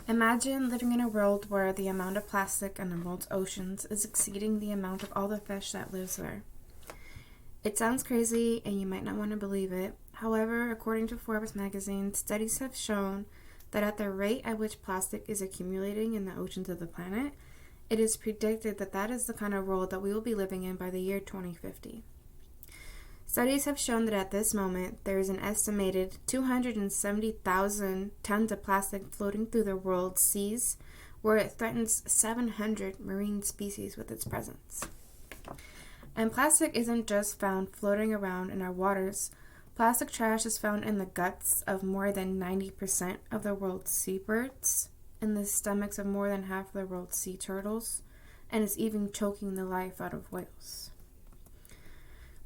Imagine living in a world where the amount of plastic in the world's oceans is exceeding the amount of all the fish that lives there. It sounds crazy and you might not want to believe it. However, according to Forbes magazine, studies have shown that at the rate at which plastic is accumulating in the oceans of the planet, it is predicted that that is the kind of world that we will be living in by the year 2050. Studies have shown that at this moment, there is an estimated 270,000 tons of plastic floating through the world's seas, where it threatens 700 marine species with its presence. And plastic isn't just found floating around in our waters. Plastic trash is found in the guts of more than 90% of the world's seabirds, in the stomachs of more than half of the world's sea turtles, and is even choking the life out of whales.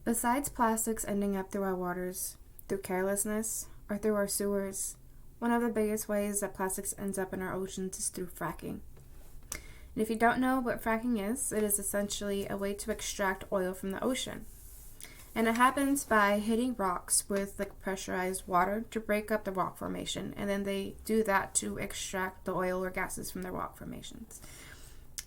Besides plastics ending up through our waters, through carelessness, or through our sewers, one of the biggest ways that plastics ends up in our oceans is through fracking. And if you don't know what fracking is, it is essentially a way to extract oil from the ocean. And it happens by hitting rocks with pressurized water to break up the rock formation, and then they do that to extract the oil or gases from the rock formations.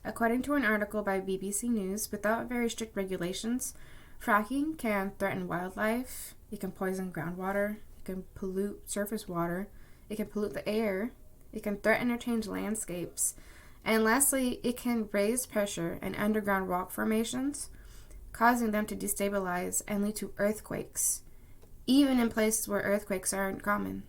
According to an article by BBC News, without very strict regulations, fracking can threaten wildlife, it can poison groundwater, it can pollute surface water, it can pollute the air, it can threaten or change landscapes, and lastly, it can raise pressure in underground rock formations, causing them to destabilize and lead to earthquakes, even in places where earthquakes aren't common.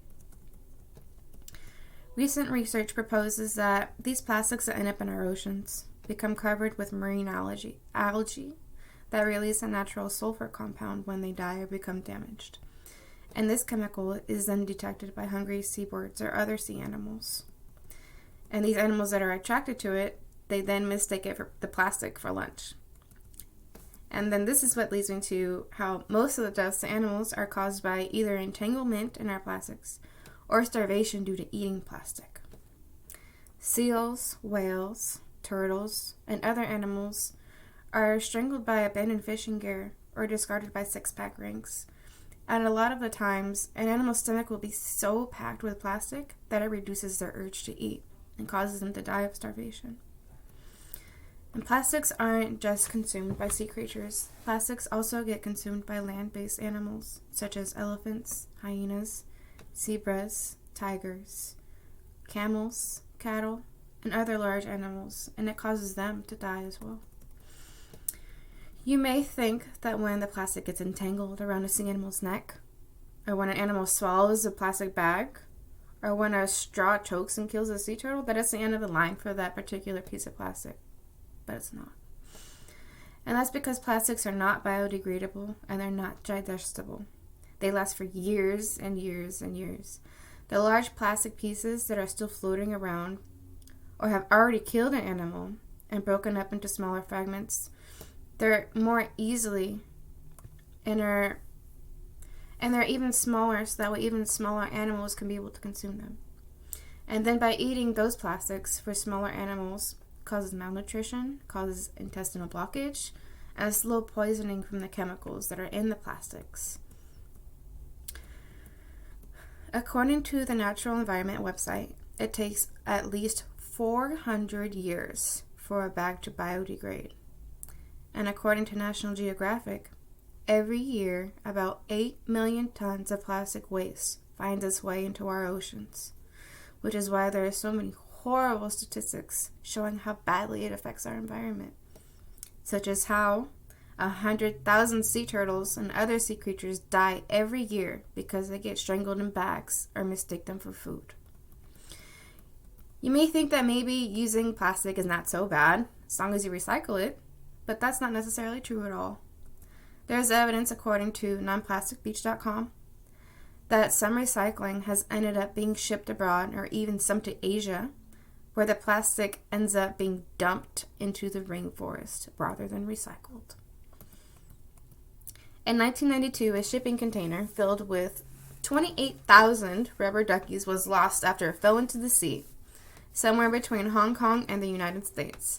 Recent research proposes that these plastics that end up in our oceans become covered with marine algae that release a natural sulfur compound when they die or become damaged. And this chemical is then detected by hungry seabirds or other sea animals. And these animals that are attracted to it, they then mistake it for the plastic for lunch. And then this is what leads me to how most of the deaths to animals are caused by either entanglement in our plastics or starvation due to eating plastic. Seals, whales, turtles, and other animals are strangled by abandoned fishing gear or discarded by six-pack rings. And a lot of the times, an animal's stomach will be so packed with plastic that it reduces their urge to eat and causes them to die of starvation. And plastics aren't just consumed by sea creatures. Plastics also get consumed by land-based animals, such as elephants, hyenas, zebras, tigers, camels, cattle, and other large animals, and it causes them to die as well. You may think that when the plastic gets entangled around a sea animal's neck, or when an animal swallows a plastic bag, or when a straw chokes and kills a sea turtle, that it's the end of the line for that particular piece of plastic. But it's not. And that's because plastics are not biodegradable and they're not digestible. They last for years and years and years. The large plastic pieces that are still floating around or have already killed an animal and broken up into smaller fragments, they're more easily they're even smaller, so that way even smaller animals can be able to consume them. And then by eating those plastics for smaller animals causes malnutrition, causes intestinal blockage, and slow poisoning from the chemicals that are in the plastics. According to the Natural Environment website, it takes at least 400 years for a bag to biodegrade. And according to National Geographic, every year about 8 million tons of plastic waste finds its way into our oceans, which is why there are so many horrible statistics showing how badly it affects our environment, such as how 100,000 sea turtles and other sea creatures die every year because they get strangled in bags or mistake them for food. You may think that maybe using plastic is not so bad as long as you recycle it, but that's not necessarily true at all. There's evidence, according to nonplasticbeach.com, that some recycling has ended up being shipped abroad or even some to Asia, where the plastic ends up being dumped into the rainforest rather than recycled. In 1992, a shipping container filled with 28,000 rubber duckies was lost after it fell into the sea, somewhere between Hong Kong and the United States.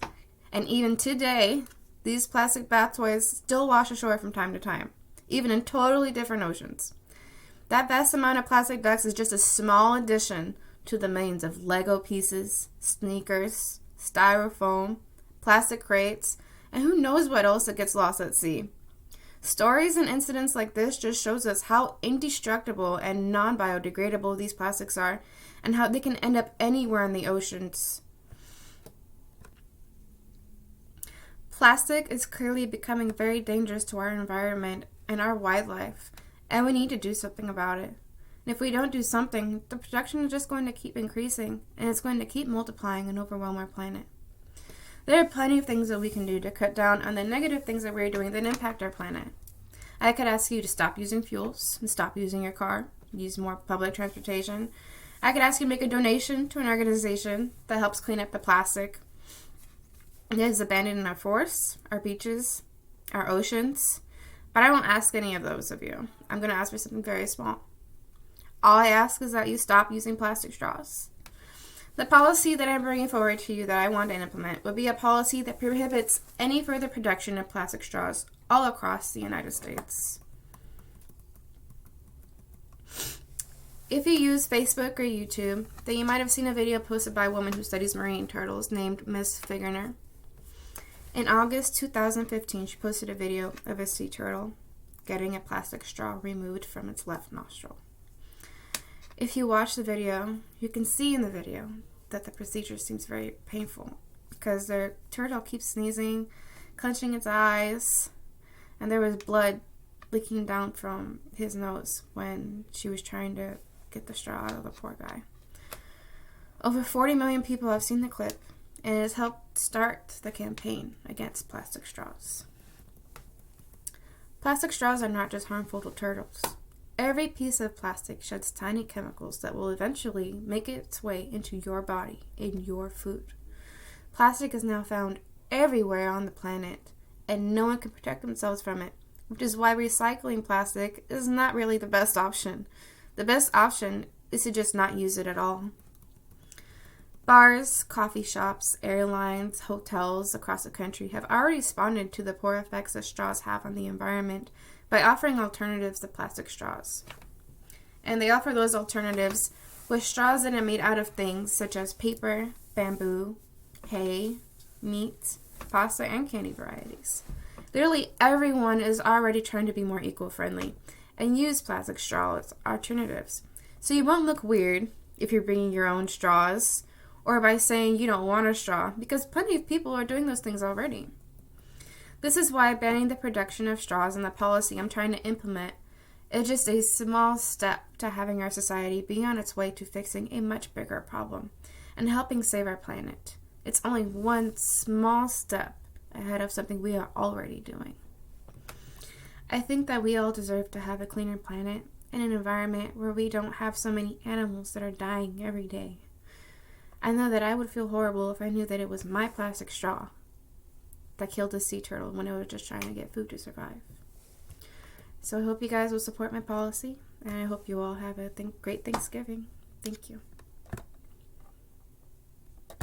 And even today, these plastic bath toys still wash ashore from time to time, even in totally different oceans. That vast amount of plastic ducks is just a small addition to the millions of Lego pieces, sneakers, styrofoam, plastic crates, and who knows what else that gets lost at sea. Stories and incidents like this just shows us how indestructible and non-biodegradable these plastics are and how they can end up anywhere in the oceans. Plastic is clearly becoming very dangerous to our environment and our wildlife, and we need to do something about it. And if we don't do something, the production is just going to keep increasing, and it's going to keep multiplying and overwhelm our planet. There are plenty of things that we can do to cut down on the negative things that we're doing that impact our planet. I could ask you to stop using fuels and stop using your car, use more public transportation. I could ask you to make a donation to an organization that helps clean up the plastic that is abandoned in our forests, our beaches, our oceans. But I won't ask any of those of you. I'm going to ask for something very small. All I ask is that you stop using plastic straws. The policy that I'm bringing forward to you that I want to implement would be a policy that prohibits any further production of plastic straws all across the United States. If you use Facebook or YouTube, then you might have seen a video posted by a woman who studies marine turtles named Miss Figurner. In August 2015, she posted a video of a sea turtle getting a plastic straw removed from its left nostril. If you watch the video, you can see in the video that the procedure seems very painful because the turtle keeps sneezing, clenching its eyes, and there was blood leaking down from his nose when she was trying to get the straw out of the poor guy. Over 40 million people have seen the clip, and it has helped start the campaign against plastic straws. Plastic straws are not just harmful to turtles. Every piece of plastic sheds tiny chemicals that will eventually make its way into your body, in your food. Plastic is now found everywhere on the planet, and no one can protect themselves from it, which is why recycling plastic is not really the best option. The best option is to just not use it at all. Bars, coffee shops, airlines, hotels across the country have already responded to the poor effects that straws have on the environment by offering alternatives to plastic straws. And they offer those alternatives with straws that are made out of things such as paper, bamboo, hay, meat, pasta, and candy varieties. Literally everyone is already trying to be more eco-friendly and use plastic straw as alternatives. So you won't look weird if you're bringing your own straws or by saying you don't want a straw, because plenty of people are doing those things already. This is why banning the production of straws and the policy I'm trying to implement is just a small step to having our society be on its way to fixing a much bigger problem and helping save our planet. It's only one small step ahead of something we are already doing. I think that we all deserve to have a cleaner planet and an environment where we don't have so many animals that are dying every day. I know that I would feel horrible if I knew that it was my plastic straw that killed a sea turtle when it was just trying to get food to survive. So I hope you guys will support my policy, and I hope you all have a great Thanksgiving. Thank you.